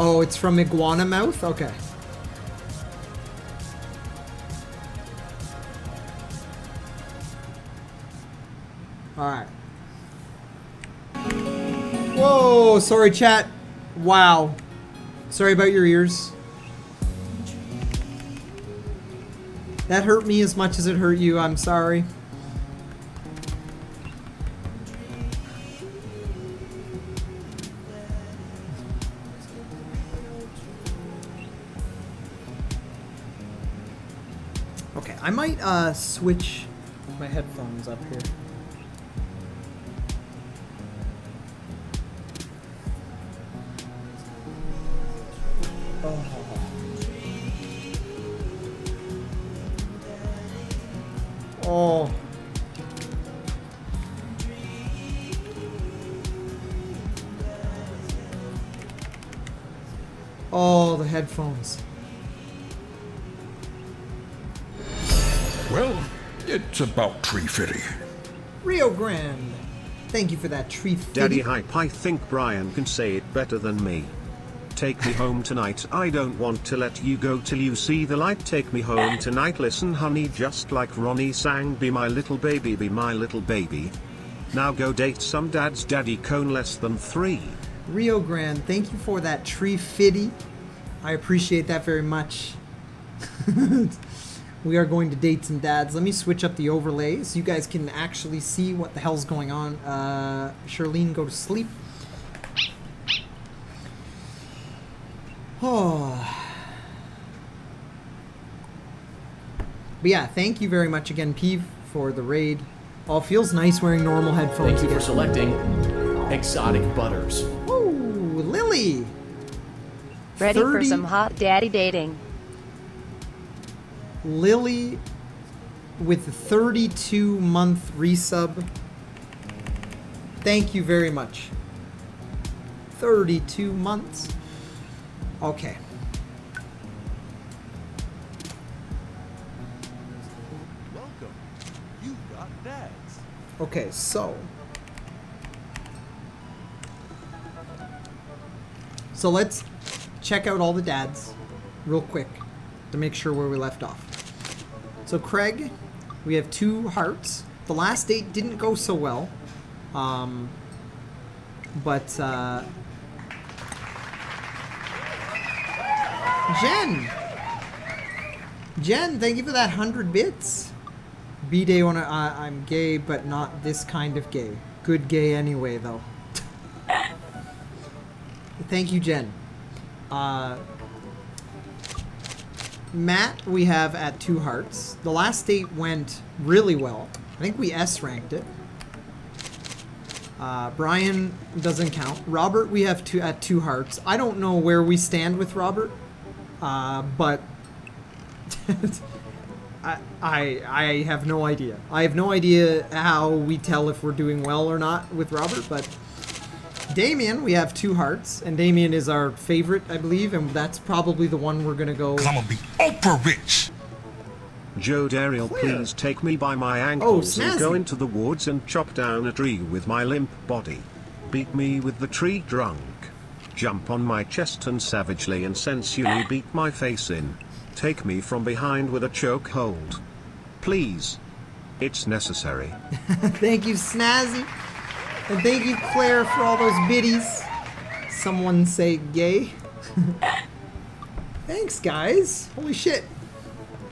Oh, it's from Iguana Mouth? Okay. Alright. Whoa, sorry chat. Wow. Sorry about your ears. That hurt me as much as it hurt you. I'm sorry. Okay, I might switch my headphones up here. Oh. Oh. Oh, the headphones. Well, it's about tree fitty. Rio Grande. Thank you for that tree fitty. Daddy hype, I think Brian can say it better than me. Take me home tonight, I don't want to let you go till you see the light. Take me home tonight, listen honey, just like Ronnie sang, be my little baby, be my little baby. Now go date some dads, DreadedCone less than 3. Rio Grande, thank you for that tree fitty. I appreciate that very much. We are going to date some dads. Let me switch up the overlay so you guys can actually see what the hell's going on. Charlene, go to sleep. Oh. But yeah, thank you very much again, Peeve, for the raid. Oh, it feels nice wearing normal headphones. Thank you for selecting Exotic Butters. Ooh, Lily. Ready for some hot daddy dating. Lily with the 32-month resub. Thank you very much. 32 months. Okay. Welcome. You got dads. Okay, so let's check out all the dads real quick to make sure where we left off. So Craig, we have 2 hearts. The last date didn't go so well. Jen, thank you for that 100 bits. B-Day on I'm gay, but not this kind of gay. Good gay anyway, though. Thank you, Jen. Matt, we have at 2 hearts. The last date went really well. I think we S-ranked it. Brian doesn't count. Robert, we have at 2 hearts. I don't know where we stand with Robert, but I have no idea. I have no idea how we tell if we're doing well or not with Robert, but Damien, we have 2 hearts, and Damien is our favorite, I believe, and that's probably the one we're gonna go. 'Cause I'm gonna be ultra rich. Joe Dariel, please take me by my ankles and go into the woods and chop down a tree with my limp body. Beat me with the tree drunk. Jump on my chest and savagely and sensually beat my face in. Take me from behind with a choke hold. Please. It's necessary. Thank you, Snazzy. And thank you, Claire, for all those biddies. Someone say gay. Thanks, guys. Holy shit.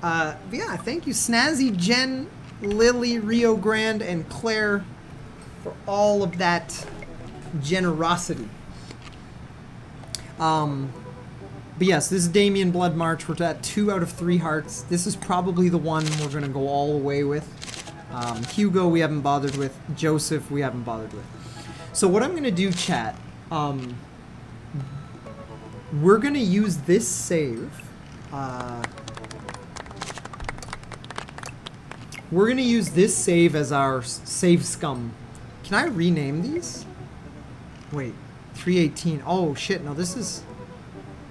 Yeah, thank you, Snazzy, Jen, Lily, Rio Grande, and Claire for all of that generosity. But yes, this is Damien Blood March. We're at 2 out of 3 hearts. This is probably the one we're gonna go all the way with. Hugo, we haven't bothered with. Joseph, we haven't bothered with. So what I'm gonna do, chat, we're gonna use this save. We're gonna use this save as our save scum. Can I rename these? Wait, 318. Oh shit, no, this is...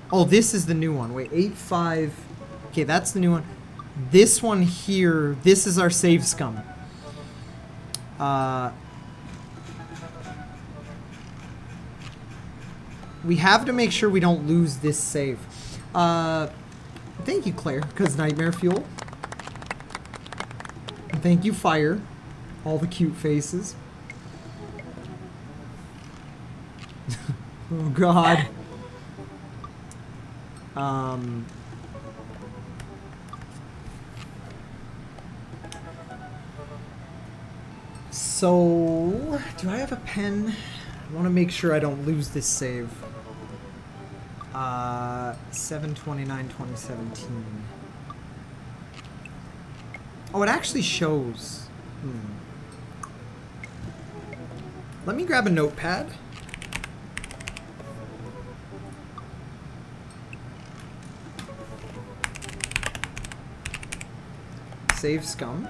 Oh, this is the new one. Wait, 85. Okay, that's the new one. This one here, this is our save scum. we have to make sure we don't lose this save. Thank you, Claire, because nightmare fuel. And thank you, Fire. All the cute faces. Oh, God. So, do I have a pen? I want to make sure I don't lose this save. 7/29/2017. Oh, it actually shows. Let me grab a notepad. Save scum.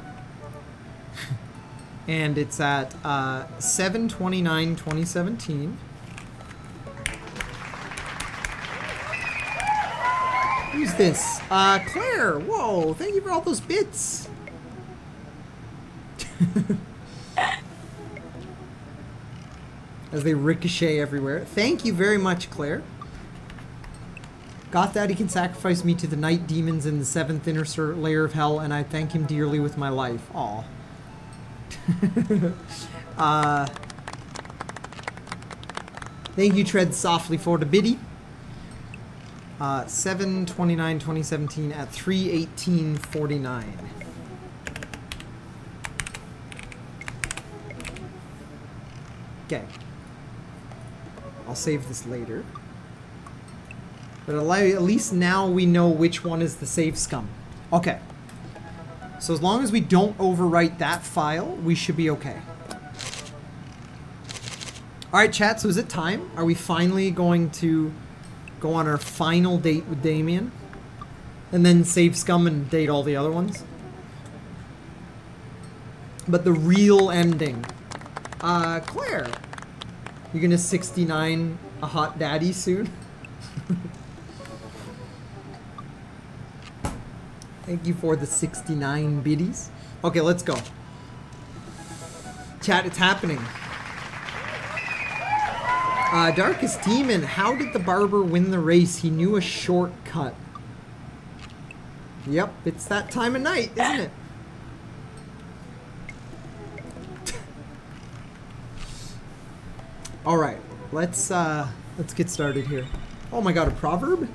And it's at 7/29/2017. Who's this? Claire! Whoa, thank you for all those bits! As they ricochet everywhere. Thank you very much, Claire. Goth Daddy can sacrifice me to the night demons in the 7th inner layer of hell, and I thank him dearly with my life. Aw. Thank you, Tread Softly, for the biddy. 7/29/2017 at 3:18:49. Okay. I'll save this later. But at least now we know which one is the save scum. Okay. So as long as we don't overwrite that file, we should be okay. Alright, chat, so is it time? Are we finally going to go on our final date with Damien? And then save scum and date all the other ones? But the real ending. Claire. You're gonna 69 a hot daddy soon? Thank you for the 69 biddies. Okay, let's go. Chat, it's happening. Darkest Demon, how did the barber win the race? He knew a shortcut. Yep, it's that time of night, isn't it? Alright, let's get started here. Oh my god, a proverb?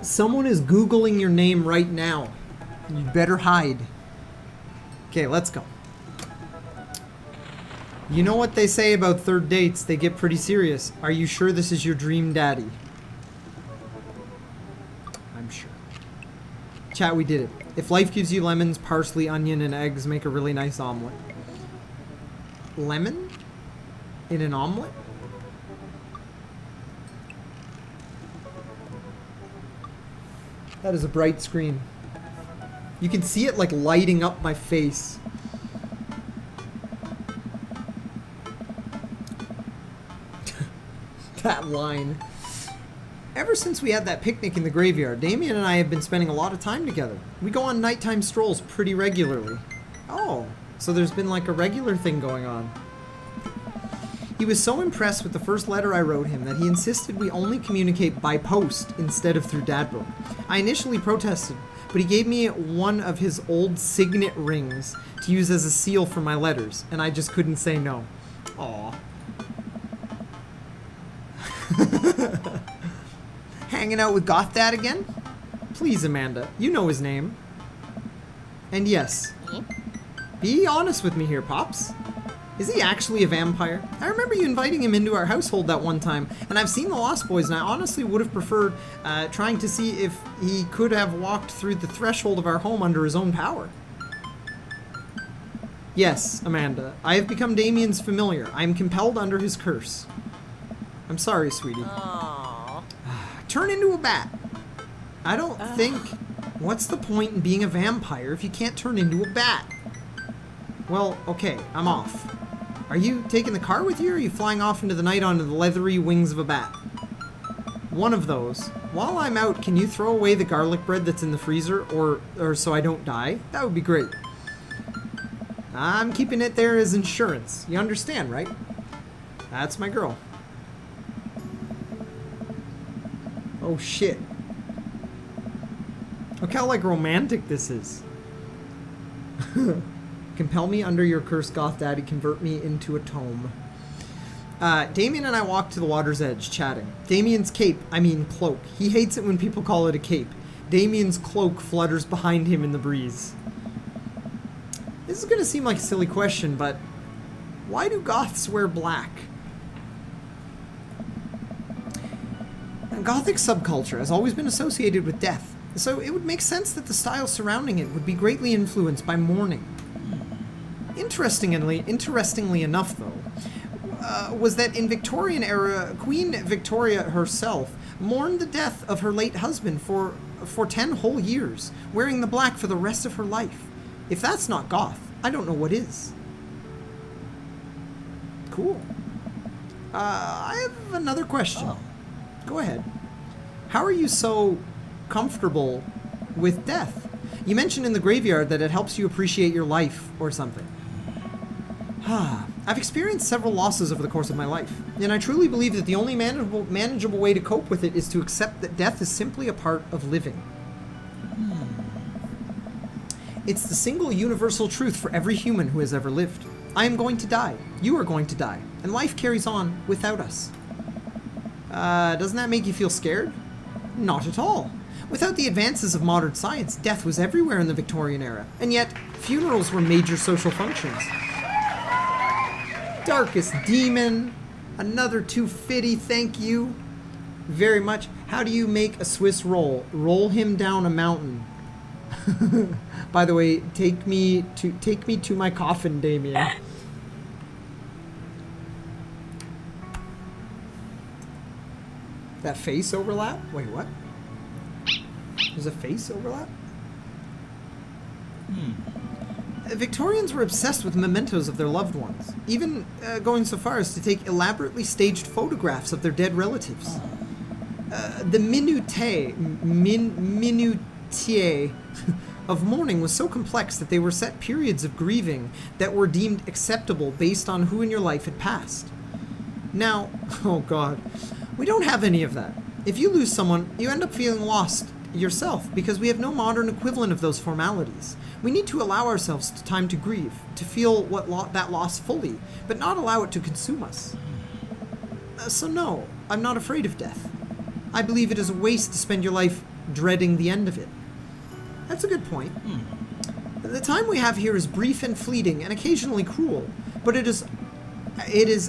Someone is Googling your name right now. You better hide. Okay, let's go. You know what they say about third dates? They get pretty serious. Are you sure this is your dream daddy? I'm sure. Chat, we did it. If life gives you lemons, parsley, onion, and eggs, make a really nice omelet. Lemon? In an omelet? That is a bright screen. You can see it like lighting up my face. That line. Ever since we had that picnic in the graveyard, Damien and I have been spending a lot of time together. We go on nighttime strolls pretty regularly. Oh, so there's been like a regular thing going on. He was so impressed with the first letter I wrote him that he insisted we only communicate by post instead of through Dadbook. I initially protested, but he gave me one of his old signet rings to use as a seal for my letters, and I just couldn't say no. Aww. Hanging out with Goth Dad again? Please, Amanda, you know his name. And yes, be honest with me here, Pops. Is he actually a vampire? I remember you inviting him into our household that one time, and I've seen The Lost Boys, and I honestly would have preferred trying to see if he could have walked through the threshold of our home under his own power. Yes, Amanda, I have become Damien's familiar. I am compelled under his curse. I'm sorry, sweetie. Aww. Turn into a bat. I don't think... What's the point in being a vampire if you can't turn into a bat? Well, okay, I'm off. Are you taking the car with you, or are you flying off into the night onto the leathery wings of a bat? One of those. While I'm out, can you throw away the garlic bread that's in the freezer, or so I don't die? That would be great. I'm keeping it there as insurance. You understand, right? That's my girl. Oh shit. Look how like romantic this is. Compel me under your curse, goth daddy. Convert me into a tome. Damien and I walked to the water's edge, chatting. Damien's cloak. He hates it when people call it a cape. Damien's cloak flutters behind him in the breeze. This is gonna seem like a silly question, but why do goths wear black? Gothic subculture has always been associated with death, so it would make sense that the style surrounding it would be greatly influenced by mourning. Interestingly enough, though, was that in Victorian era, Queen Victoria herself mourned the death of her late husband for 10 whole years, wearing the black for the rest of her life. If that's not goth, I don't know what is. Cool. I have another question. Oh. Go ahead. How are you so comfortable with death? You mentioned in the graveyard that it helps you appreciate your life or something. I've experienced several losses over the course of my life, and I truly believe that the only manageable way to cope with it is to accept that death is simply a part of living. It's the single universal truth for every human who has ever lived. I am going to die. You are going to die. And life carries on without us. Doesn't that make you feel scared? Not at all. Without the advances of modern science, death was everywhere in the Victorian era. And yet, funerals were major social functions. Darkest Demon. Another 250, thank you very much. How do you make a Swiss roll? Roll him down a mountain. By the way, take me to my coffin, Damien. That face overlap? Wait, what? There's a face overlap? Victorians were obsessed with mementos of their loved ones, even going so far as to take elaborately staged photographs of their dead relatives. The minutiae of mourning was so complex that they were set periods of grieving that were deemed acceptable based on who in your life had passed. Now, oh god, we don't have any of that. If you lose someone, you end up feeling lost yourself because we have no modern equivalent of those formalities. We need to allow ourselves time to grieve, to feel that loss fully, but not allow it to consume us. So no, I'm not afraid of death. I believe it is a waste to spend your life dreading the end of it. That's a good point. The time we have here is brief and fleeting and occasionally cruel, but it is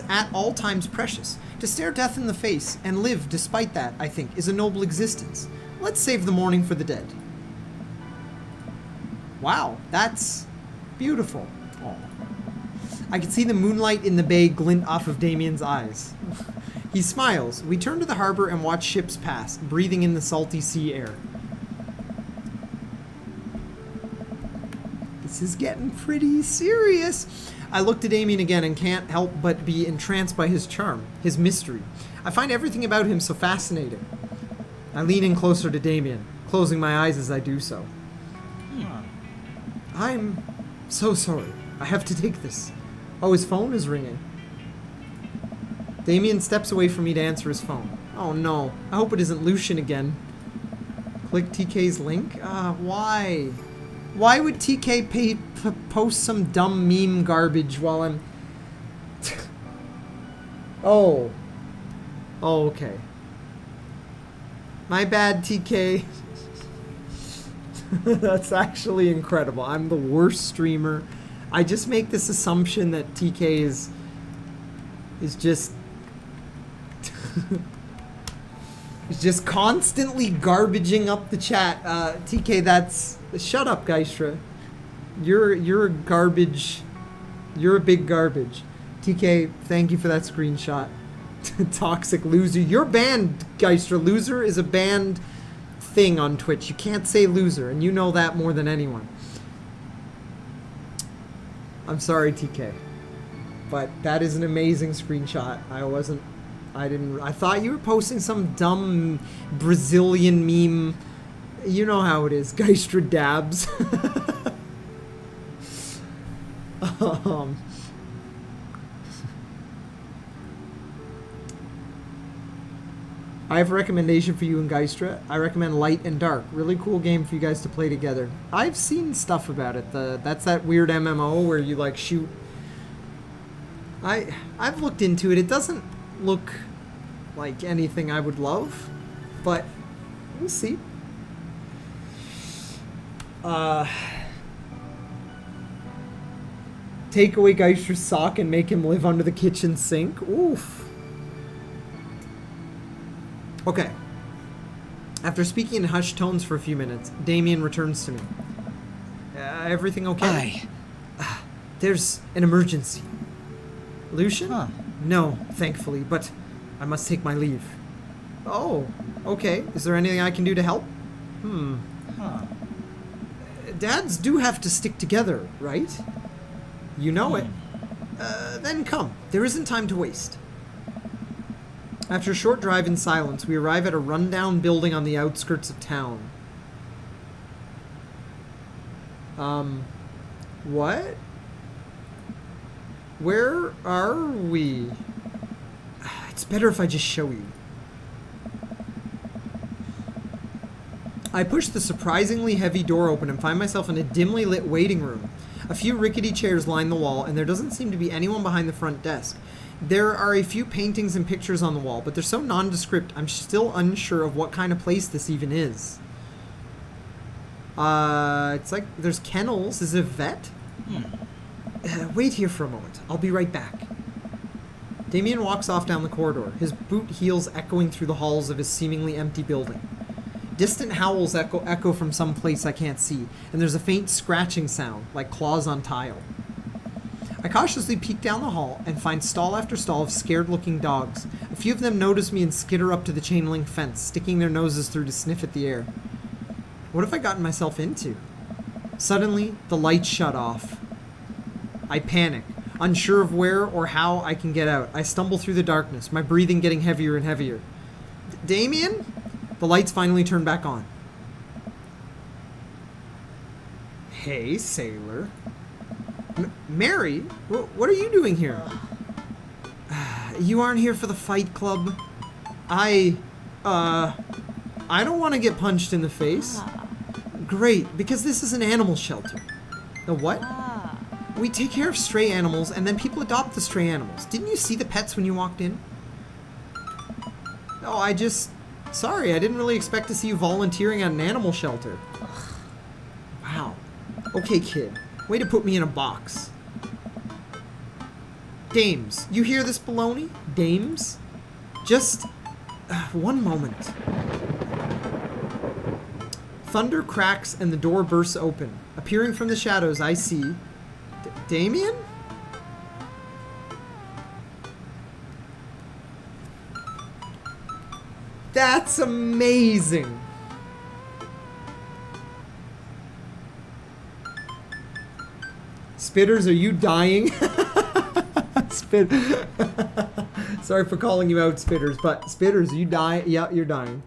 at all times precious. To stare death in the face and live despite that, I think, is a noble existence. Let's save the mourning for the dead. Wow, that's beautiful. Aww. I can see the moonlight in the bay glint off of Damien's eyes. He smiles. We turn to the harbor and watch ships pass, breathing in the salty sea air. This is getting pretty serious. I look to Damien again and can't help but be entranced by his charm, his mystery. I find everything about him so fascinating. I lean in closer to Damien, closing my eyes as I do so. I'm so sorry. I have to take this. Oh, his phone is ringing. Damien steps away from me to answer his phone. Oh no, I hope it isn't Lucian again. Click TK's link? Why? Why would TK post some dumb meme garbage while I'm... Oh, okay. My bad, TK. That's actually incredible. I'm the worst streamer. I just make this assumption that TK is just... is just constantly garbaging up the chat. TK, that's... Shut up, Geistra. You're a garbage. You're a big garbage. TK, thank you for that screenshot. Toxic loser. You're banned, Geistra. Loser is a banned thing on Twitch. You can't say loser, and you know that more than anyone. I'm sorry, TK. But that is an amazing screenshot. I thought you were posting some dumb Brazilian meme. You know how it is, Geistra dabs. I have a recommendation for you and Geistra. I recommend Light and Dark. Really cool game for you guys to play together. I've seen stuff about it. That's that weird MMO where you like shoot. I've looked into it. It doesn't look like anything I would love, but we'll see. Take away Geistra's sock and make him live under the kitchen sink. Oof. Okay. After speaking in hushed tones for a few minutes, Damien returns to me. Everything okay? There's an emergency. Lucian? Huh. No, thankfully, but I must take my leave. Oh, okay. Is there anything I can do to help? Huh. Dads do have to stick together, right? You know it. Then come. There isn't time to waste. After a short drive in silence, we arrive at a rundown building on the outskirts of town. What? Where are we? It's better if I just show you. I push the surprisingly heavy door open and find myself in a dimly lit waiting room. A few rickety chairs line the wall, and there doesn't seem to be anyone behind the front desk. There are a few paintings and pictures on the wall, but they're so nondescript, I'm still unsure of what kind of place this even is. It's like there's kennels. Is it a vet? Wait here for a moment. I'll be right back. Damien walks off down the corridor, his boot heels echoing through the halls of his seemingly empty building. Distant howls echo from some place I can't see, and there's a faint scratching sound, like claws on tile. I cautiously peek down the hall and find stall after stall of scared-looking dogs. A few of them notice me and skitter up to the chain-link fence, sticking their noses through to sniff at the air. What have I gotten myself into? Suddenly, the lights shut off. I panic, unsure of where or how I can get out. I stumble through the darkness, my breathing getting heavier and heavier. Damien? The lights finally turn back on. Hey, sailor. Mary? What are you doing here? You aren't here for the fight club? I don't want to get punched in the face. Great, because this is an animal shelter. A what? We take care of stray animals, and then people adopt the stray animals. Didn't you see the pets when you walked in? Oh, sorry, I didn't really expect to see you volunteering at an animal shelter. Wow. Okay, kid. Way to put me in a box. Dames, you hear this baloney? Dames? Just one moment. Thunder cracks and the door bursts open. Appearing from the shadows, I see... Damien? That's amazing! Spitters, are you dying? Sorry for calling you out, Spitters, but Spitters, you die? Yeah, you're dying.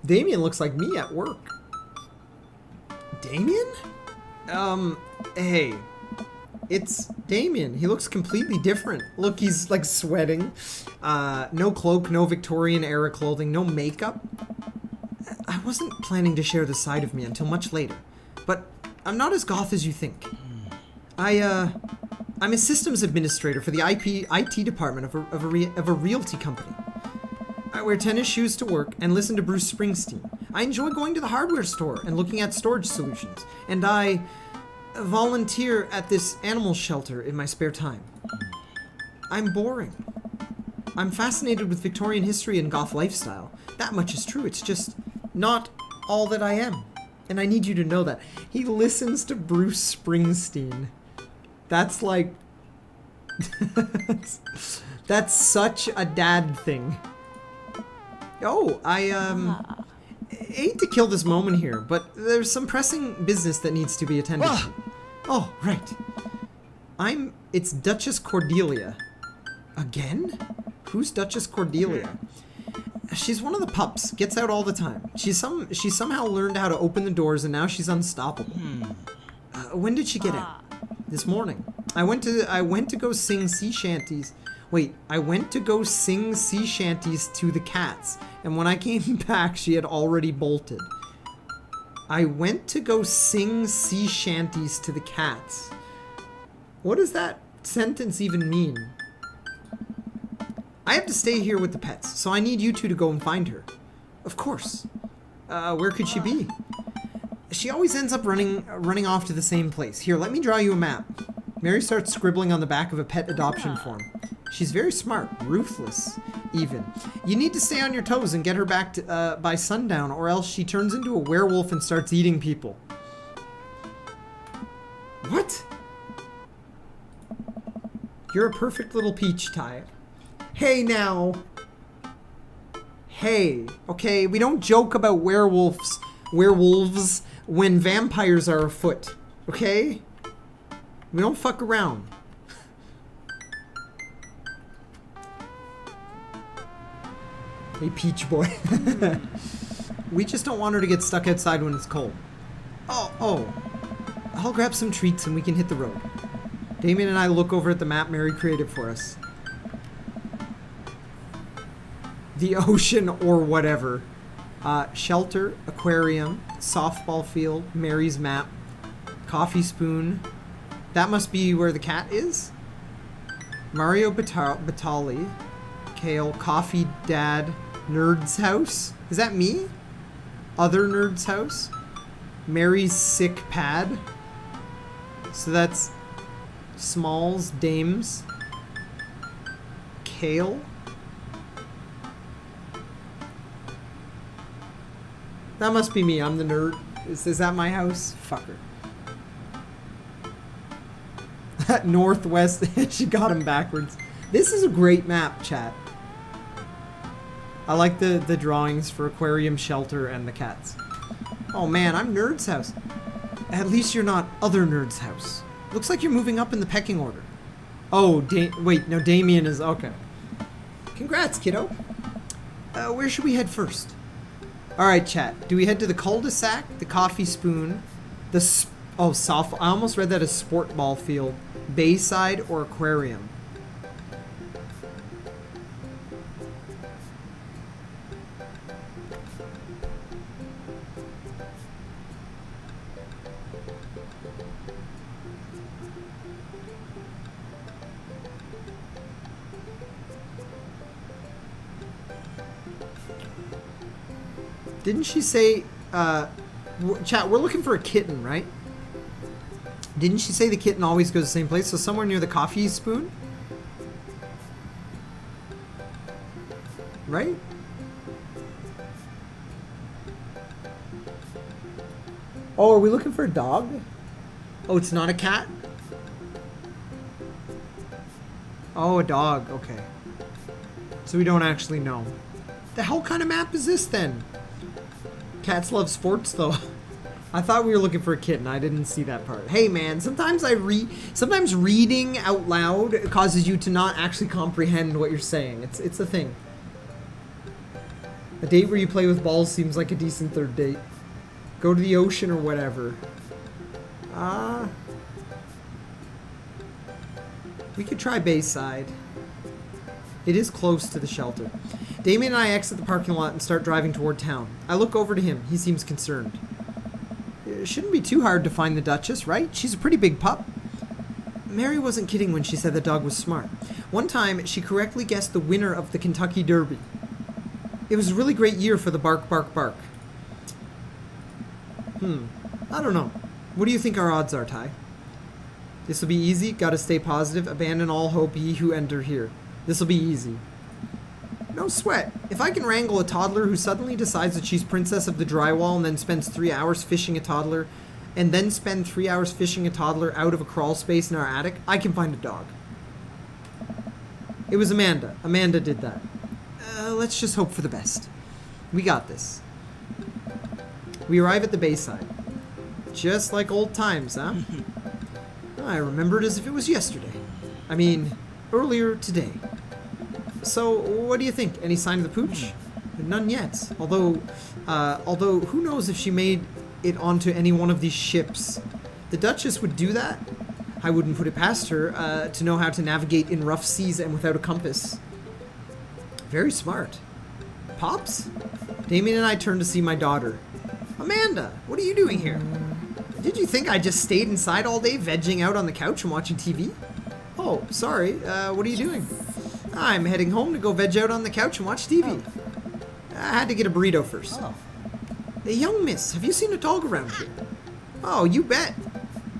Damien looks like me at work. Damien? Hey. It's Damien. He looks completely different. Look, he's like sweating. No cloak, no Victorian era clothing, no makeup. I wasn't planning to share this side of me until much later, but I'm not as goth as you think. I'm a systems administrator for the IT department of a realty company. I wear tennis shoes to work and listen to Bruce Springsteen. I enjoy going to the hardware store and looking at storage solutions, and I volunteer at this animal shelter in my spare time. I'm boring. I'm fascinated with Victorian history and goth lifestyle. That much is true. It's just not all that I am. And I need you to know that. He listens to Bruce Springsteen. That's like... that's such a dad thing. Oh, I hate to kill this moment here, but there's some pressing business that needs to be attended to. Oh, right. It's Duchess Cordelia. Again? Who's Duchess Cordelia? She's one of the pups. Gets out all the time. She somehow learned how to open the doors, and now she's unstoppable. When did she get out? This morning. I went to go sing sea shanties. Wait, I went to go sing sea shanties to the cats, and when I came back, she had already bolted. I went to go sing sea shanties to the cats. What does that sentence even mean? I have to stay here with the pets, so I need you two to go and find her. Of course. Where could she be? She always ends up running off to the same place. Here, let me draw you a map. Mary starts scribbling on the back of a pet adoption form. She's very smart, ruthless, even. You need to stay on your toes and get her back to, by sundown, or else she turns into a werewolf and starts eating people. What? You're a perfect little peach, Ty. Hey now. Hey, okay, we don't joke about werewolves when vampires are afoot, okay? We don't fuck around. Hey, Peach Boy. We just don't want her to get stuck outside when it's cold. Oh. I'll grab some treats and we can hit the road. Damien and I look over at the map Mary created for us. The ocean or whatever. Shelter, aquarium, softball field, Mary's map, coffee spoon. That must be where the cat is? Mario Batali, Kale, Coffee Dad, Nerd's house. Is that me? Other Nerd's house? Mary's sick pad. So that's Smalls, Dames, Kale. That must be me. I'm the nerd. Is that my house? Fucker. Northwest. She got him backwards. This is a great map, chat. I like the drawings for aquarium, shelter, and the cats. Oh man, I'm Nerd's house. At least you're not other Nerd's house. Looks like you're moving up in the pecking order. Oh, wait, no, Damien is... Okay. Congrats, kiddo. Where should we head first? Alright, chat. Do we head to the cul-de-sac, the coffee spoon, the... Oh, soft... I almost read that as sport ball field. Bayside or aquarium? Didn't she say, chat, we're looking for a kitten, right? Didn't she say the kitten always goes the same place? So somewhere near the coffee spoon? Right? Oh, are we looking for a dog? Oh, it's not a cat? Oh, a dog, okay. So we don't actually know. The hell kind of map is this then? Cats love sports though. I thought we were looking for a kitten. I didn't see that part. Hey man, sometimes reading out loud causes you to not actually comprehend what you're saying. It's a thing. A date where you play with balls seems like a decent third date. Go to the ocean or whatever. We could try Bayside. It is close to the shelter. Damien and I exit the parking lot and start driving toward town. I look over to him. He seems concerned. It shouldn't be too hard to find the Duchess, right? She's a pretty big pup. Mary wasn't kidding when she said the dog was smart. One time, she correctly guessed the winner of the Kentucky Derby. It was a really great year for the bark, bark, bark. I don't know. What do you think our odds are, Ty? This'll be easy. Gotta stay positive. Abandon all hope, ye who enter here. This'll be easy. No sweat. If I can wrangle a toddler who suddenly decides that she's princess of the drywall and then spends 3 hours fishing a toddler, and then spend 3 hours fishing a toddler out of a crawl space in our attic, I can find a dog. It was Amanda. Amanda did that. Let's just hope for the best. We got this. We arrive at the Bayside. Just like old times, huh? I remember it as if it was yesterday. I mean, earlier today. So, what do you think? Any sign of the pooch? None yet. Although who knows if she made it onto any one of these ships. The Duchess would do that. I wouldn't put it past her to know how to navigate in rough seas and without a compass. Very smart. Pops? Damien and I turned to see my daughter. Amanda, what are you doing here? Did you think I just stayed inside all day vegging out on the couch and watching TV? Oh, sorry. What are you doing? I'm heading home to go veg out on the couch and watch TV. I had to get a burrito first. Oh. Hey, young miss, have you seen a dog around here? Oh, you bet.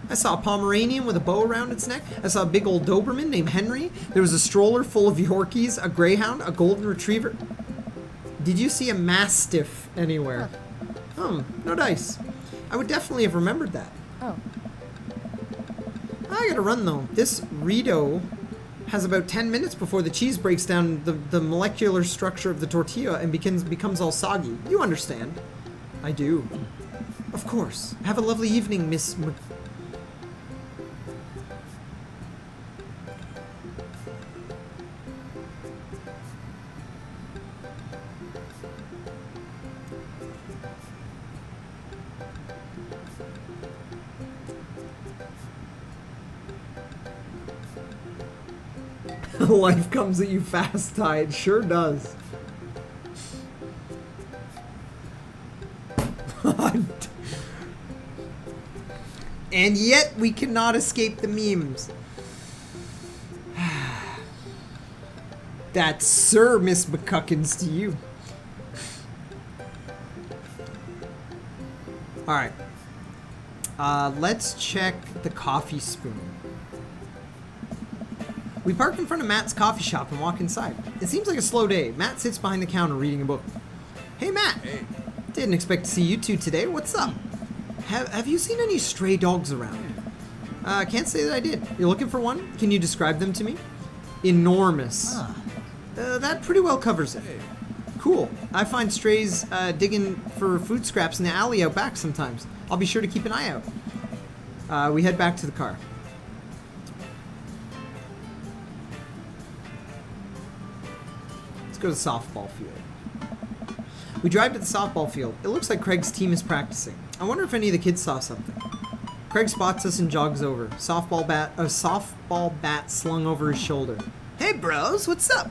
I saw a Pomeranian with a bow around its neck. I saw a big old Doberman named Henry. There was a stroller full of Yorkies, a Greyhound, a Golden Retriever. Did you see a Mastiff anywhere? No dice. I would definitely have remembered that. Oh. I gotta run though. This Rito has about 10 minutes before the cheese breaks down the molecular structure of the tortilla and becomes all soggy. You understand? I do. Of course. Have a lovely evening, Miss Life comes at you fast, Ty. It sure does. And yet we cannot escape the memes. That's Sir Miss McCuckins to you. Alright. Let's check the coffee spoon. We park in front of Matt's coffee shop and walk inside. It seems like a slow day. Matt sits behind the counter reading a book. Hey, Matt. Hey. Didn't expect to see you two today. What's up? Have you seen any stray dogs around? Can't say that I did. You're looking for one? Can you describe them to me? Enormous. That pretty well covers it. Cool. I find strays digging for food scraps in the alley out back sometimes. I'll be sure to keep an eye out. We head back to the car. Let's go to the softball field. We drive to the softball field. It looks like Craig's team is practicing. I wonder if any of the kids saw something. Craig spots us and jogs over. A softball bat slung over his shoulder. Hey bros, what's up?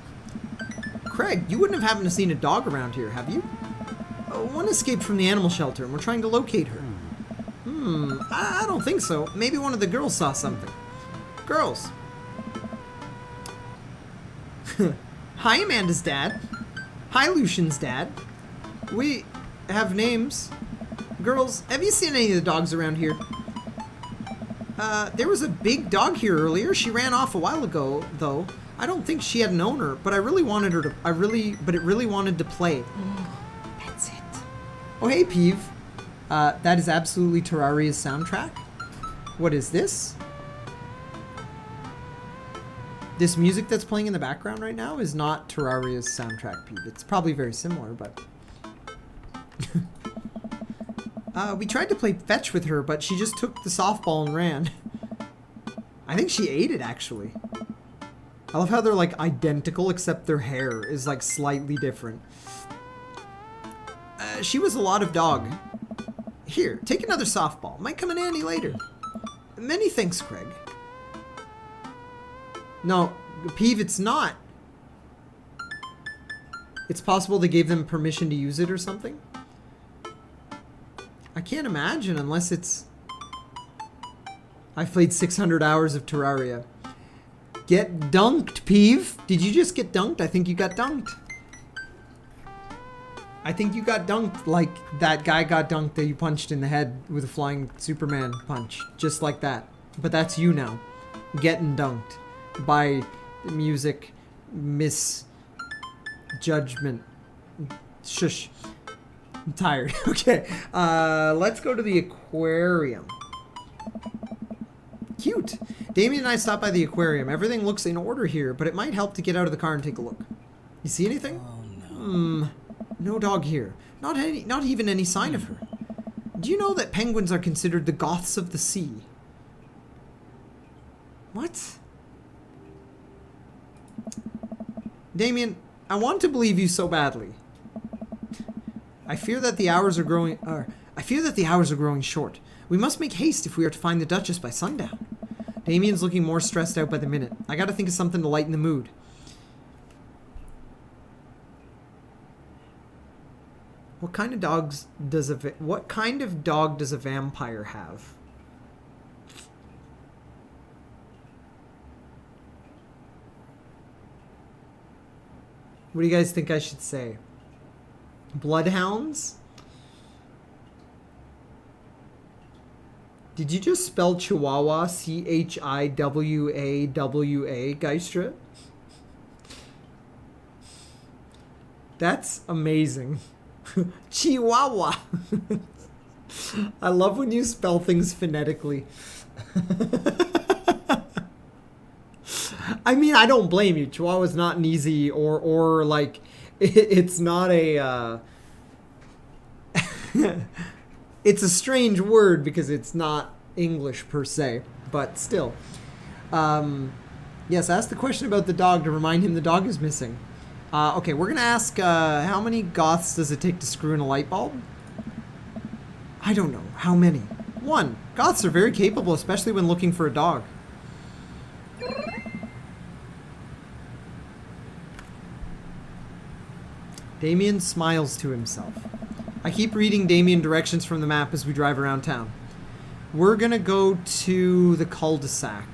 Craig, you wouldn't have happened to seen a dog around here, have you? One escaped from the animal shelter and we're trying to locate her. I don't think so. Maybe one of the girls saw something. Girls. Hi, Amanda's dad. Hi, Lucian's dad. We have names. Girls, have you seen any of the dogs around here? There was a big dog here earlier. She ran off a while ago, though. I don't think she had an owner, but I really wanted her to. But it really wanted to play. That's it. Oh, hey, Peeve. That is absolutely Terraria's soundtrack. What is this? This music that's playing in the background right now is not Terraria's soundtrack, Peeve. It's probably very similar, but... we tried to play fetch with her, but she just took the softball and ran. I think she ate it, actually. I love how they're, like, identical, except their hair is, like, slightly different. She was a lot of dog. Here, take another softball. Might come in handy later. Many thanks, Craig. No, Peeve, it's not. It's possible they gave them permission to use it or something? I can't imagine unless it's... I've played 600 hours of Terraria. Get dunked, Peeve. Did you just get dunked? I think you got dunked. I think you got dunked like that guy got dunked that you punched in the head with a flying Superman punch. Just like that. But that's you now. Getting dunked. By the music misjudgment. Shush. I'm tired. Okay. Let's go to the aquarium. Cute. Damien and I stopped by the aquarium. Everything looks in order here, but it might help to get out of the car and take a look. You see anything? Oh no. No dog here. Not even any sign of her. Do you know that penguins are considered the goths of the sea? What? Damien, I want to believe you so badly. I fear that the hours are growing short. We must make haste if we are to find the Duchess by sundown. Damien's looking more stressed out by the minute. I gotta think of something to lighten the mood. What kind of dog does a vampire have? What do you guys think I should say? Bloodhounds? Did you just spell Chihuahua Chiwawa, Geistra? That's amazing. Chihuahua. I love when you spell things phonetically. I mean, I don't blame you. Chihuahua's not an easy or like it's not a it's a strange word because it's not English per se, but still. Yes, ask the question about the dog to remind him the dog is missing. Okay, we're gonna ask how many goths does it take to screw in a light bulb? I don't know. How many? 1. Goths are very capable, especially when looking for a dog. Damien smiles to himself. I keep reading Damien directions from the map as we drive around town. We're gonna go to the cul-de-sac.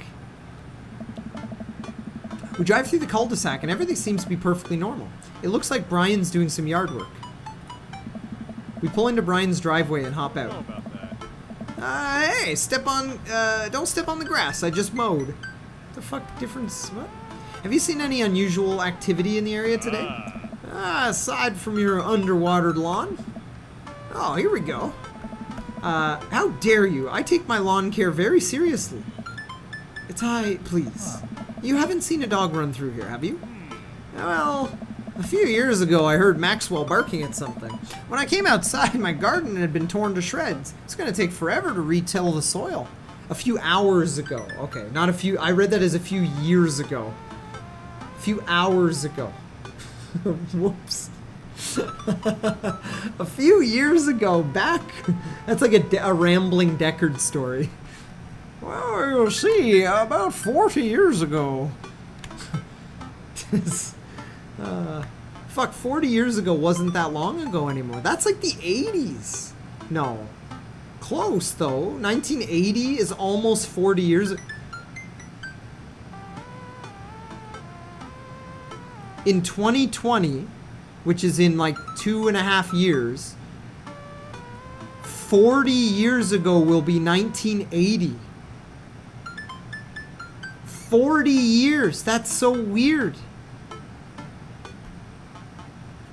We drive through the cul-de-sac and everything seems to be perfectly normal. It looks like Brian's doing some yard work. We pull into Brian's driveway and hop out. Hey, don't step on the grass. I just mowed. What the fuck difference? What? Have you seen any unusual activity in the area today? Aside from your underwatered lawn. Oh, here we go. How dare you? I take my lawn care very seriously. Please. You haven't seen a dog run through here, have you? Well, a few years ago I heard Maxwell barking at something. When I came outside, my garden had been torn to shreds. It's gonna take forever to retill the soil. A few hours ago. Okay, not a few. I read that as a few years ago. A few hours ago. Whoops. A few years ago, back. That's like a rambling Deckard story. Well, you'll see, about 40 years ago. Fuck, 40 years ago wasn't that long ago anymore. That's like the 80s. No. Close, though. 1980 is almost 40 years ago. In 2020, which is in like 2.5 years, 40 years ago will be 1980. 40 years. That's so weird.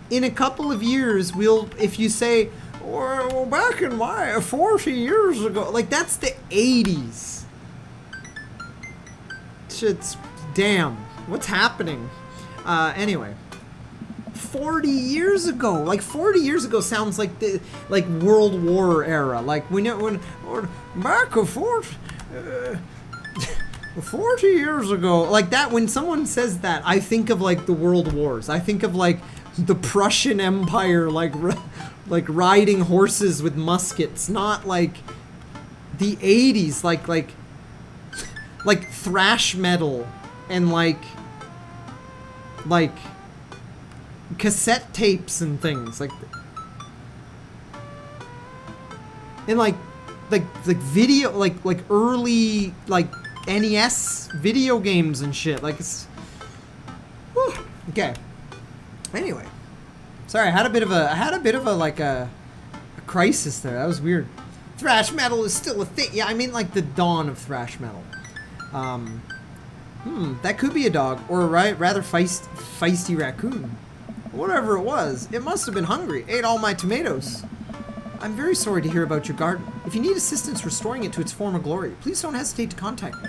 In a couple of years, if you say, well, back in 40 years ago, like that's the 80s. Shit's, damn, what's happening? Anyway, 40 years ago, like 40 years ago sounds like the World War era. Like we know or back of 40 years ago, like that. When someone says that, I think of like the World Wars. I think of like the Prussian Empire, like riding horses with muskets, not like the 80s, like thrash metal and like cassette tapes and things like and like video like early like NES video games and shit. Like it's whew, okay. Anyway, sorry, I had a bit of a like a crisis there. That was weird. Thrash metal is still a thing. Yeah, I mean like the dawn of thrash metal. That could be a dog, or rather feisty raccoon. Whatever it was, it must have been hungry. Ate all my tomatoes. I'm very sorry to hear about your garden. If you need assistance restoring it to its former glory, please don't hesitate to contact me.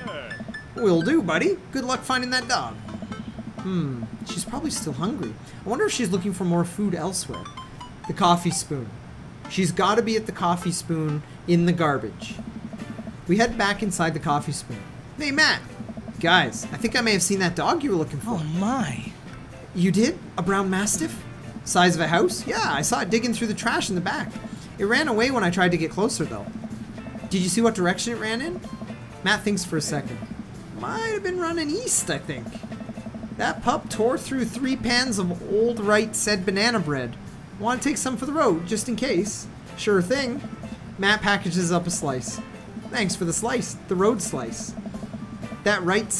Will do, buddy. Good luck finding that dog. She's probably still hungry. I wonder if she's looking for more food elsewhere. The coffee spoon. She's got to be at the coffee spoon in the garbage. We head back inside the coffee spoon. Hey, Matt. Guys, I think I may have seen that dog you were looking for. Oh my. You did? A brown mastiff? Size of a house? Yeah, I saw it digging through the trash in the back. It ran away when I tried to get closer, though. Did you see what direction it ran in? Matt thinks for a second. Might have been running east, I think. That pup tore through 3 pans of old right said banana bread. Want to take some for the road, just in case? Sure thing. Matt packages up a slice. Thanks for the slice, the road slice. That right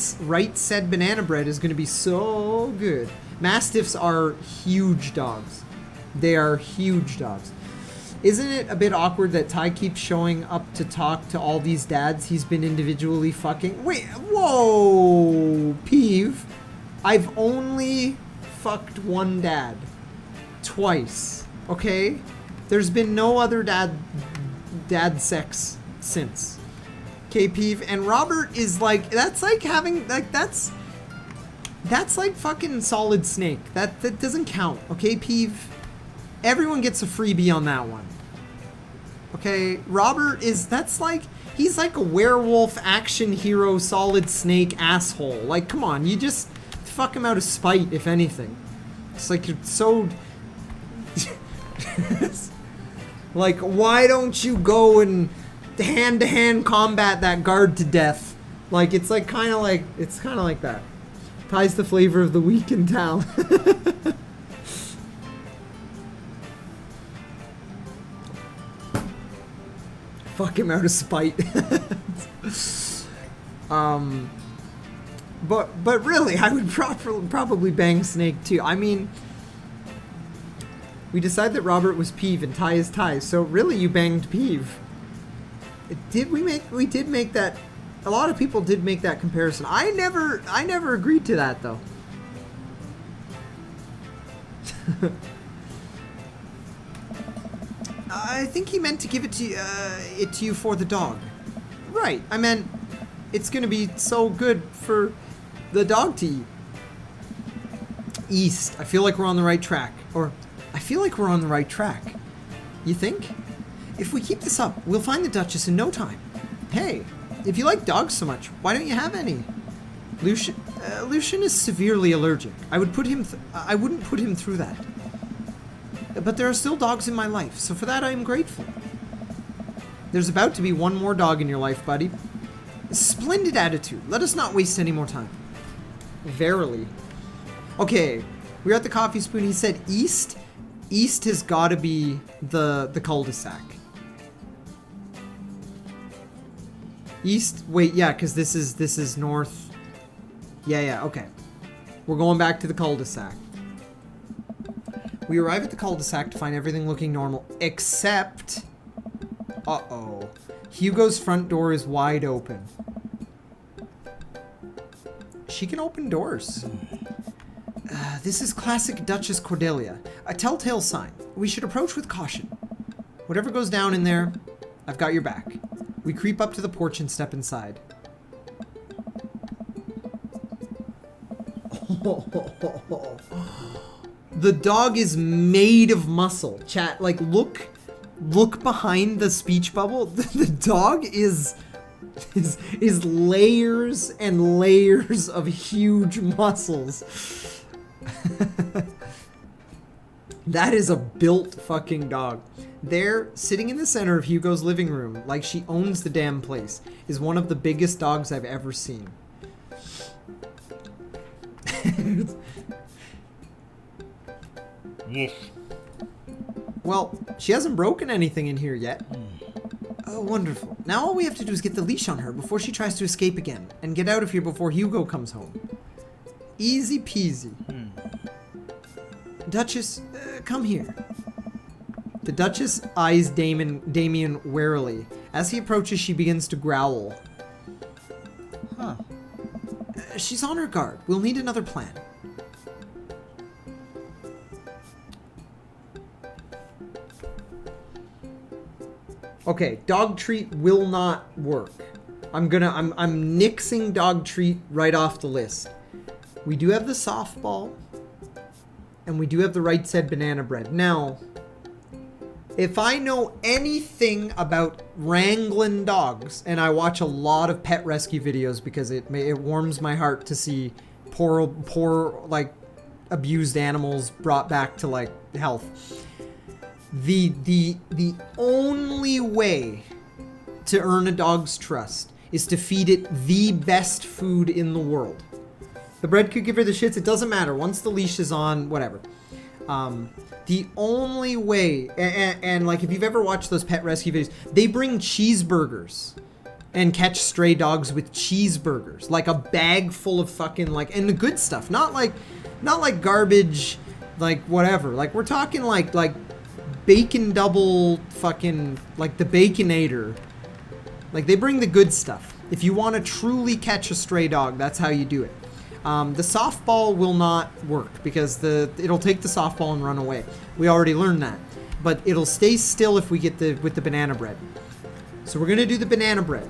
said banana bread is going to be so good. Mastiffs are huge dogs. They are huge dogs. Isn't it a bit awkward that Ty keeps showing up to talk to all these dads he's been individually fucking? Wait, whoa, Peeve. I've only fucked one dad. Twice, okay? There's been no other dad sex since. Okay, Peeve. And Robert is like, that's like having, like, that's like fucking Solid Snake. That doesn't count, okay, Peeve? Everyone gets a freebie on that one. Okay, Robert is, that's like, he's like a werewolf action hero Solid Snake asshole. Like, come on, you just fuck him out of spite, if anything. It's like you're so... like, why don't you go and hand-to-hand combat that guard to death? Like, it's like kind of like that. Ty's the flavor of the week in town. Fuck him out of spite. But really, I would probably bang Snake too. I mean, we decided that Robert was Peeve and Ty is Ty, so really you banged Peeve. We did make that. A lot of people did make that comparison. I never agreed to that though. I think he meant to give it to you for the dog. Right. I meant it's gonna be so good for the dog to eat. East. I feel like we're on the right track. Or I feel like we're on the right track. You think? If we keep this up, we'll find the Duchess in no time. Hey, if you like dogs so much, why don't you have any? Lucian is severely allergic. I wouldn't put him through that. But there are still dogs in my life, so for that I am grateful. There's about to be one more dog in your life, buddy. Splendid attitude. Let us not waste any more time. Verily. Okay, we're at the coffee spoon. He said east. East has got to be the cul-de-sac. East. Wait, yeah, because this is north. Yeah, okay. We're going back to the cul-de-sac. We arrive at the cul-de-sac to find everything looking normal, except... Uh-oh. Hugo's front door is wide open. She can open doors. This is classic Duchess Cordelia. A telltale sign. We should approach with caution. Whatever goes down in there, I've got your back. We creep up to the porch and step inside. The dog is made of muscle. Chat, like, look behind the speech bubble. The dog is layers and layers of huge muscles. That is a built fucking dog. There, sitting in the center of Hugo's living room, like she owns the damn place, is one of the biggest dogs I've ever seen. Well, she hasn't broken anything in here yet. Oh, wonderful. Now all we have to do is get the leash on her before she tries to escape again, and get out of here before Hugo comes home. Easy peasy. Duchess, come here. The Duchess eyes Damien warily. As he approaches, she begins to growl. Huh. She's on her guard. We'll need another plan. Okay, dog treat will not work. I'm nixing dog treat right off the list. We do have the softball, and we do have the right said banana bread. Now, if I know anything about wrangling dogs, and I watch a lot of pet rescue videos because it warms my heart to see poor like abused animals brought back to like health. The only way to earn a dog's trust is to feed it the best food in the world. The bread could give her the shits. It doesn't matter. Once the leash is on, whatever. The only way, and like if you've ever watched those pet rescue videos, they bring cheeseburgers and catch stray dogs with cheeseburgers, like a bag full of fucking like, and the good stuff, not like garbage, like whatever. Like we're talking like bacon double fucking, like the Baconator. Like they bring the good stuff. If you want to truly catch a stray dog, that's how you do it. The softball will not work because it'll take the softball and run away. We already learned that. But it'll stay still if we get with the banana bread. So we're gonna do the banana bread.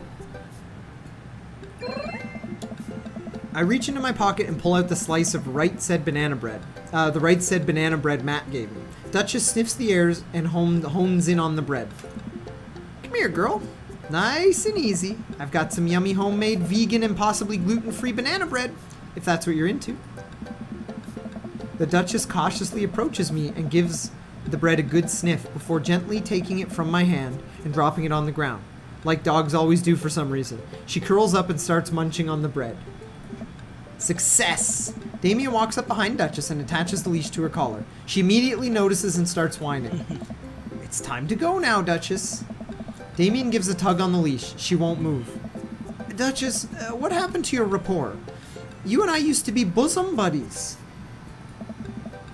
I reach into my pocket and pull out the slice of right said banana bread. The right said banana bread Matt gave me. Duchess sniffs the airs and hones in on the bread. Come here, girl. Nice and easy. I've got some yummy homemade vegan and possibly gluten-free banana bread, if that's what you're into. The Duchess cautiously approaches me and gives the bread a good sniff before gently taking it from my hand and dropping it on the ground, like dogs always do for some reason. She curls up and starts munching on the bread. Success! Damien walks up behind Duchess and attaches the leash to her collar. She immediately notices and starts whining. It's time to go now, Duchess. Damien gives a tug on the leash. She won't move. Duchess, what happened to your rapport? You and I used to be bosom buddies.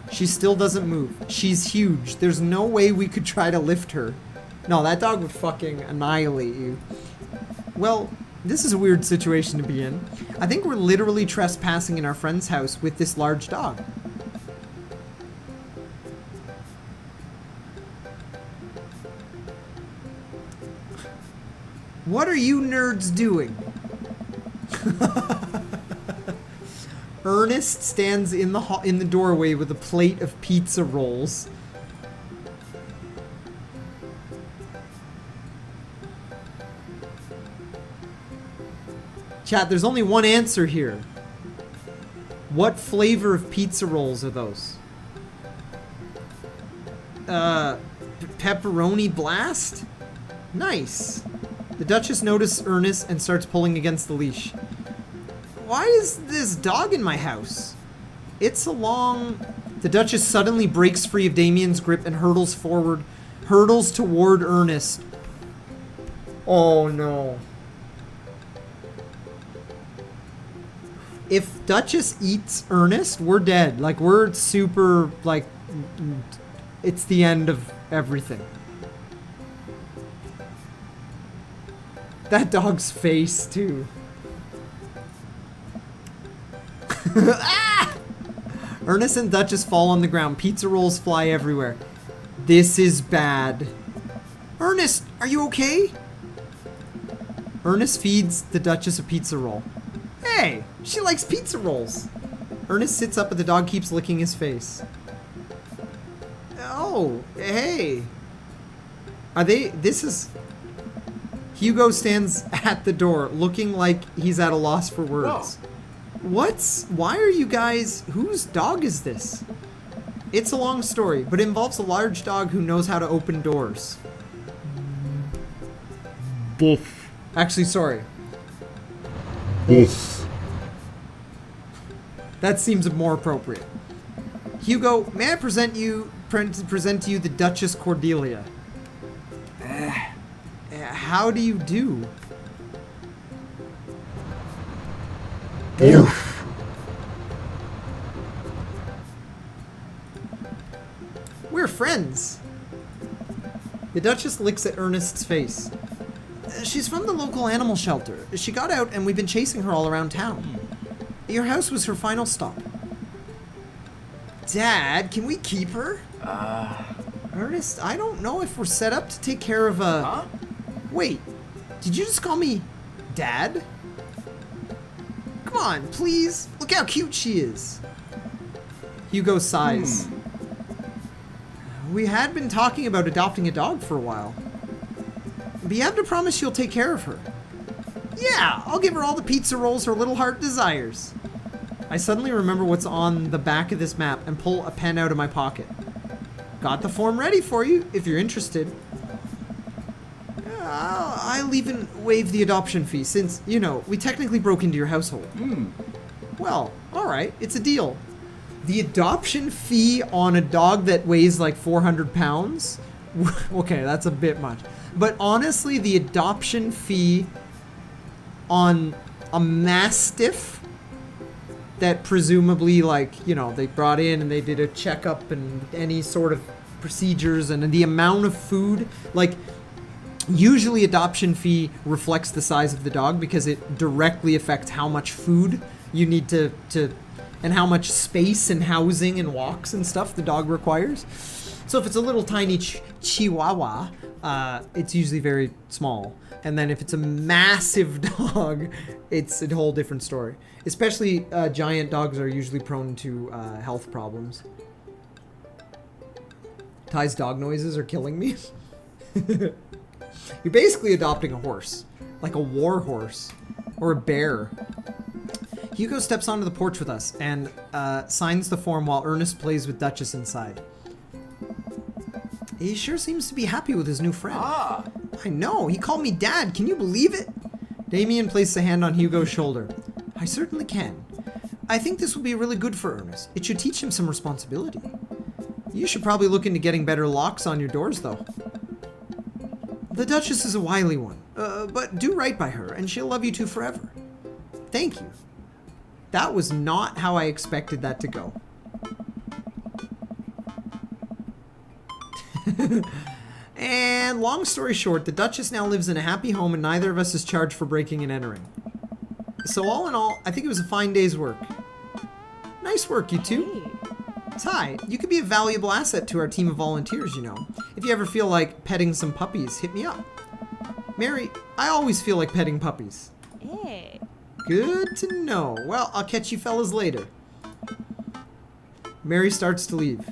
She still doesn't move. She's huge. There's no way we could try to lift her. No, that dog would fucking annihilate you. Well, this is a weird situation to be in. I think we're literally trespassing in our friend's house with this large dog. What are you nerds doing? Ernest stands in the doorway with a plate of pizza rolls. Chat, there's only one answer here. What flavor of pizza rolls are those? Pepperoni blast? Nice. The Duchess notices Ernest and starts pulling against the leash. Why is this dog in my house? It's a long... The Duchess suddenly breaks free of Damien's grip and hurtles toward Ernest. Oh no. If Duchess eats Ernest, we're dead. Like, we're super, like, it's the end of everything. That dog's face, too. Ah! Ernest and Duchess fall on the ground. Pizza rolls fly everywhere. This is bad. Ernest, are you okay? Ernest feeds the Duchess a pizza roll. Hey, she likes pizza rolls. Ernest sits up and the dog keeps licking his face. Oh, hey. Hugo stands at the door, looking like he's at a loss for words. Whoa. Why are you guys, whose dog is this? It's a long story, but it involves a large dog who knows how to open doors. Boof. Actually, sorry. Boof. That seems more appropriate. Hugo, may I present to you the Duchess Cordelia? How do you do? Boof. We're friends. The Duchess licks at Ernest's face. She's from the local animal shelter. She got out and we've been chasing her all around town. Your house was her final stop. Dad, can we keep her? Ernest, I don't know if we're set up to take care of a... Huh? Wait, did you just call me Dad? Come on, please. Look how cute she is. Hugo sighs. We had been talking about adopting a dog for a while. But you have to promise you'll take care of her. Yeah, I'll give her all the pizza rolls her little heart desires. I suddenly remember what's on the back of this map and pull a pen out of my pocket. Got the form ready for you, if you're interested. I'll even waive the adoption fee, since, you know, we technically broke into your household. Well, alright, it's a deal. The adoption fee on a dog that weighs like 400 pounds? Okay, that's a bit much. But honestly, the adoption fee on a Mastiff that presumably, like, you know, they brought in and they did a checkup and any sort of procedures and the amount of food, like, usually adoption fee reflects the size of the dog because it directly affects how much food you need to and how much space and housing and walks and stuff the dog requires. So if it's a little tiny chihuahua, it's usually very small. And then if it's a massive dog, it's a whole different story. Especially giant dogs are usually prone to health problems. Ty's dog noises are killing me. You're basically adopting a horse. Like a war horse. Or a bear. Hugo steps onto the porch with us and signs the form while Ernest plays with Duchess inside. He sure seems to be happy with his new friend. I know, he called me Dad, can you believe it? Damien placed a hand on Hugo's shoulder. I certainly can. I think this will be really good for Ernest. It should teach him some responsibility. You should probably look into getting better locks on your doors, though. The Duchess is a wily one, but do right by her, and she'll love you two forever. Thank you. That was not how I expected that to go. And long story short, the Duchess now lives in a happy home and neither of us is charged for breaking and entering. So all in all, I think it was a fine day's work. Nice work, you two. Ty, you could be a valuable asset to our team of volunteers, you know. If you ever feel like petting some puppies, hit me up. Mary, I always feel like petting puppies. Hey. Good to know. Well, I'll catch you fellas later. Mary starts to leave.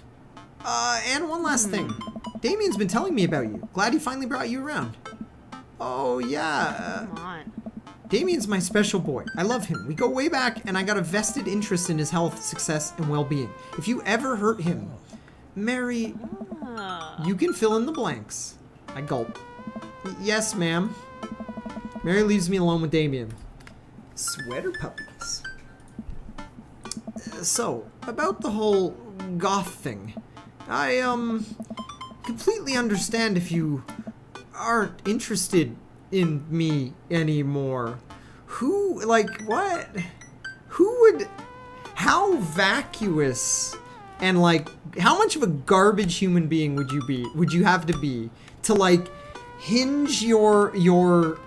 And one last thing. Damien's been telling me about you. Glad he finally brought you around. Oh, yeah. Come on. Damien's my special boy. I love him. We go way back, and I got a vested interest in his health, success, and well-being. If you ever hurt him, Mary, you can fill in the blanks. I gulp. Yes, ma'am. Mary leaves me alone with Damien. Sweater puppies. So, about the whole goth thing. I, completely understand if you aren't interested in me anymore. Who, like, what? Who would, how vacuous and, like, how much of a garbage human being would you have to be to, like, hinge your,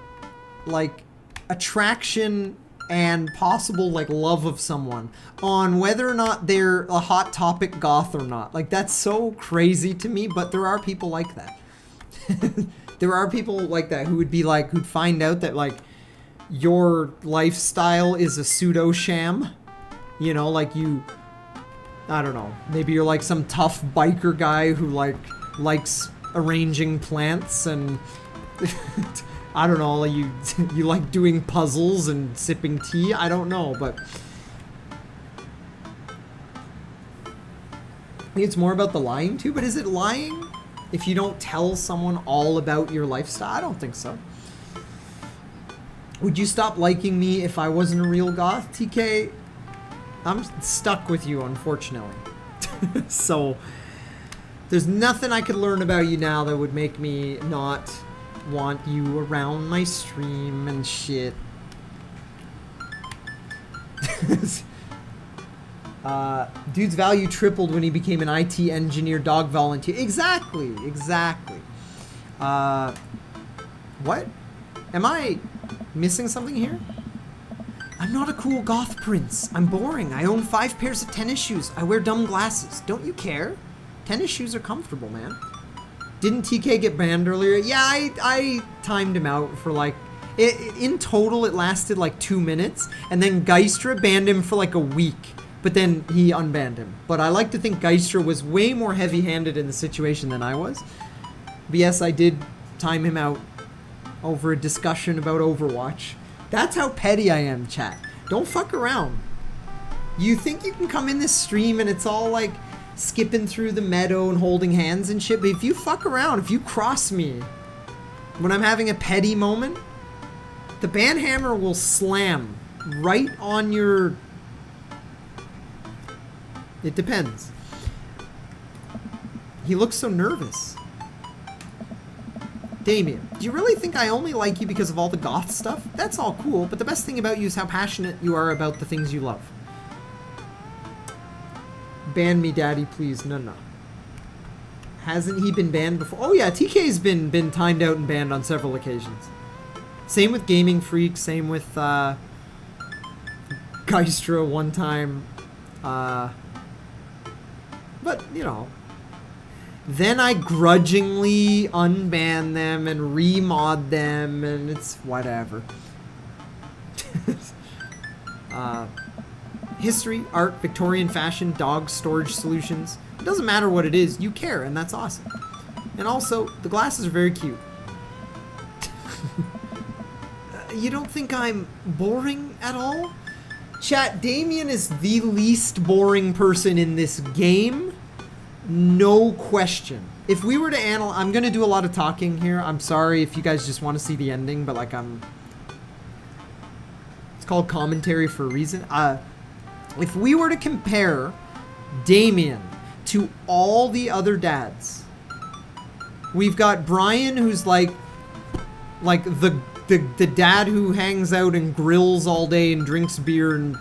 like, attraction and possible, like, love of someone on whether or not they're a hot topic goth or not? Like, that's so crazy to me, but there are people like that. There are people like that who would be like, who'd find out that, like, your lifestyle is a pseudo sham. You know, like you, I don't know, maybe you're like some tough biker guy who, like, likes arranging plants and I don't know, like you like doing puzzles and sipping tea. I don't know, but I think it's more about the lying too. But is it lying if you don't tell someone all about your lifestyle? I don't think so. Would you stop liking me if I wasn't a real goth, TK? I'm stuck with you, unfortunately. So there's nothing I could learn about you now that would make me not want you around my stream and shit. Dude's value tripled when he became an IT engineer dog volunteer. Exactly. What? Am I missing something here? I'm not a cool goth prince. I'm boring. I own 5 pairs of tennis shoes. I wear dumb glasses. Don't you care? Tennis shoes are comfortable, man. Didn't TK get banned earlier? Yeah, I timed him out for like, in total it lasted like 2 minutes, and then Geistra banned him for like a week, but then he unbanned him. But I like to think Geistra was way more heavy-handed in the situation than I was. But yes, I did time him out over a discussion about Overwatch. That's how petty I am, chat. Don't fuck around. You think you can come in this stream and it's all like skipping through the meadow and holding hands and shit, but if you fuck around, if you cross me when I'm having a petty moment, the banhammer will slam right on your... It depends. He looks so nervous. Damien, do you really think I only like you because of all the goth stuff? That's all cool, but the best thing about you is how passionate you are about the things you love. Ban me, daddy, please. No. Hasn't he been banned before? Oh yeah, TK's been timed out and banned on several occasions. Same with Gaming Freak, same with Geistra one time. But, you know. Then I grudgingly unban them and remod them, and it's whatever. History, art, Victorian fashion, dog storage solutions. It doesn't matter what it is, you care, and that's awesome. And also, the glasses are very cute. You don't think I'm boring at all? Chat, Damien is the least boring person in this game. No question. If we were to analyze... I'm going to do a lot of talking here. I'm sorry if you guys just want to see the ending, but like it's called commentary for a reason. If we were to compare Damien to all the other dads, we've got Brian, who's like the dad who hangs out and grills all day and drinks beer and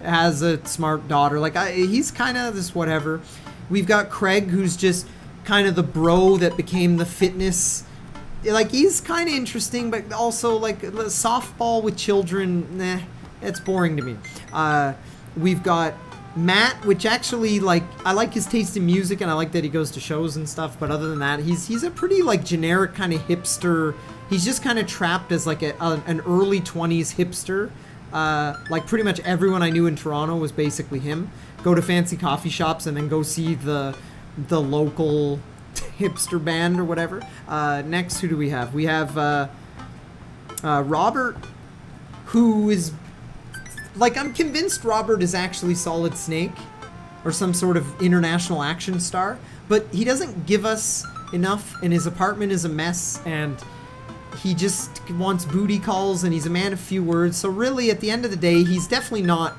has a smart daughter. Like, he's kind of this whatever. We've got Craig, who's just kind of the bro that became the fitness. Like, he's kind of interesting, but also, like, the softball with children, nah, it's boring to me. We've got Matt, which actually, like, I like his taste in music, and I like that he goes to shows and stuff, but other than that, he's a pretty, like, generic kind of hipster. He's just kind of trapped as, like, an early 20s hipster. Like, pretty much everyone I knew in Toronto was basically him. Go to fancy coffee shops and then go see the local hipster band or whatever. Next, who do we have? We have Robert, who is... Like, I'm convinced Robert is actually Solid Snake or some sort of international action star, but he doesn't give us enough, and his apartment is a mess, and he just wants booty calls, and he's a man of few words. So really, at the end of the day, he's definitely not...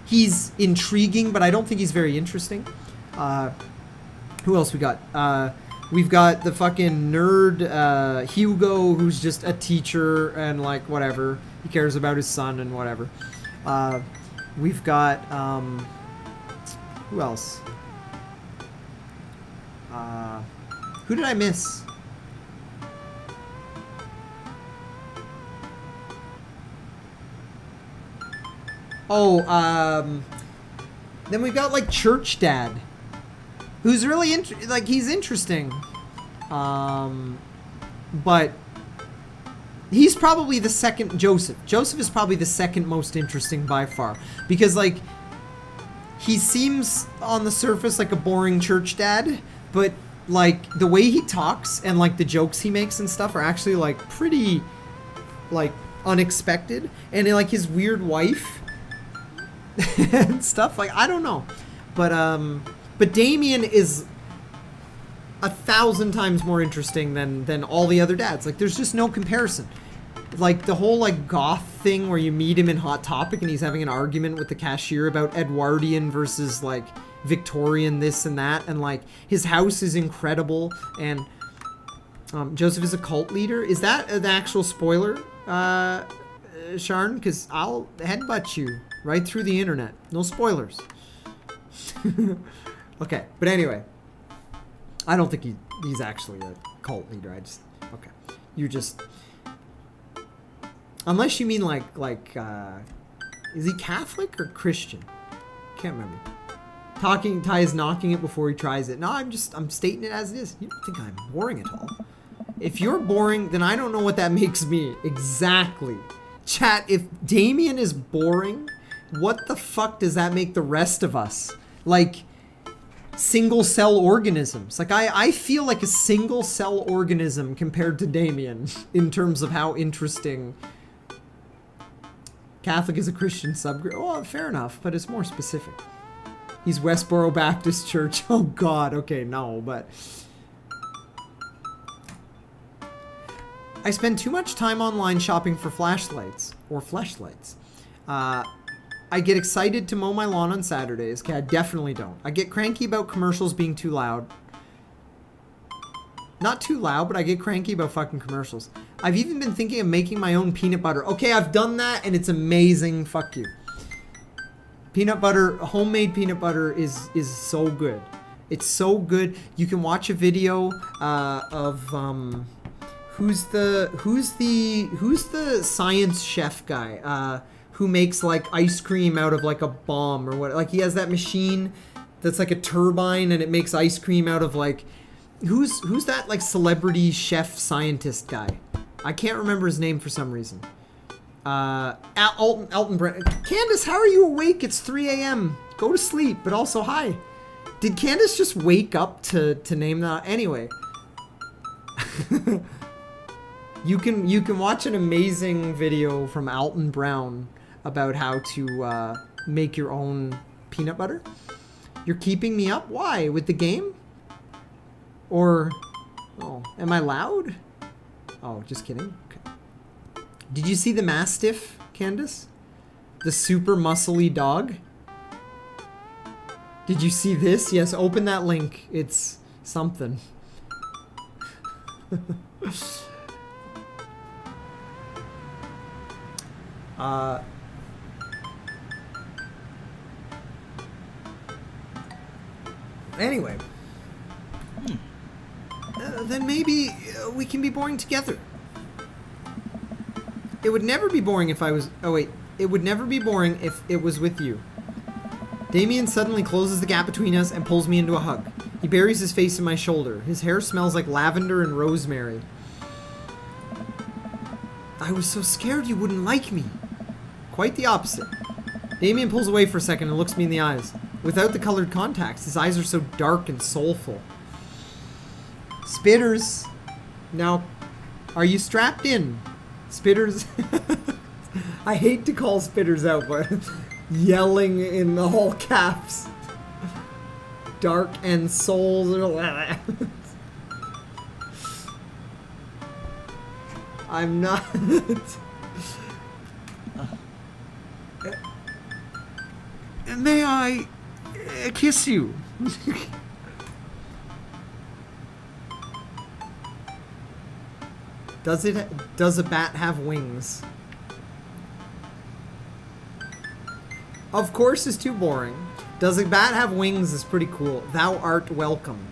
He's intriguing, but I don't think he's very interesting. Who else we got? We've got the fucking nerd Hugo, who's just a teacher and, like, whatever. He cares about his son and whatever. We've got, who else? Who did I miss? Oh, then we've got, like, Church Dad, who's really, he's interesting. But he's probably the second, Joseph. Joseph is probably the second most interesting by far. Because, like, he seems on the surface like a boring church dad, but, like, the way he talks and, like, the jokes he makes and stuff are actually, like, pretty, like, unexpected. And, like, his weird wife and stuff, like, I don't know. But Damien is 1,000 times more interesting than all the other dads. Like, there's just no comparison. Like, the whole, like, goth thing where you meet him in Hot Topic and he's having an argument with the cashier about Edwardian versus, like, Victorian this and that, and, like, his house is incredible, and Joseph is a cult leader. Is that the actual spoiler, Sharn? Because I'll headbutt you right through the internet. No spoilers. Okay, but anyway, I don't think he's actually a cult leader. Okay, you're just, unless you mean like is he Catholic or Christian? Can't remember. Ty is knocking it before he tries it. No, I'm stating it as it is. You don't think I'm boring at all? If you're boring, then I don't know what that makes me. Exactly. Chat, if Damien is boring, what the fuck does that make the rest of us? Like, single cell organisms. Like, I feel like a single cell organism compared to Damien in terms of how interesting Catholic is a Christian subgroup. Oh, fair enough, but it's more specific. He's Westboro Baptist Church. Oh God, okay, no, but... I spend too much time online shopping for flashlights, or fleshlights. I get excited to mow my lawn on Saturdays. Okay, I definitely don't. I get cranky about commercials being too loud. Not too loud, but I get cranky about fucking commercials. I've even been thinking of making my own peanut butter. Okay, I've done that and it's amazing. Fuck you. Peanut butter, homemade peanut butter is so good. It's so good. You can watch a video of who's the science chef guy who makes like ice cream out of like a bomb or what? Like he has that machine that's like a turbine and it makes ice cream out of like who's that like celebrity chef scientist guy? I can't remember his name for some reason. Alton Brand. Candace, how are you awake? It's 3 a.m. Go to sleep, but also hi. Did Candace just wake up to name that? Anyway. You can watch an amazing video from Alton Brown about how to make your own peanut butter. You're keeping me up? Why? With the game? Or, oh, am I loud? Oh, just kidding. Okay. Did you see the Mastiff, Candace? The super muscly dog? Did you see this? Yes, open that link. It's something. Anyway. Then maybe we can be boring together. It would never be boring if I was... Oh, wait. It would never be boring if it was with you. Damien suddenly closes the gap between us and pulls me into a hug. He buries his face in my shoulder. His hair smells like lavender and rosemary. I was so scared you wouldn't like me. Quite the opposite. Damien pulls away for a second and looks me in the eyes. Without the colored contacts, his eyes are so dark and soulful. Spitters. Now, are you strapped in? Spitters. I hate to call Spitters out, but yelling in all caps. Dark and souls. I'm not. May I kiss you? Does a bat have wings? Of course is too boring. Does a bat have wings is pretty cool. Thou art welcome.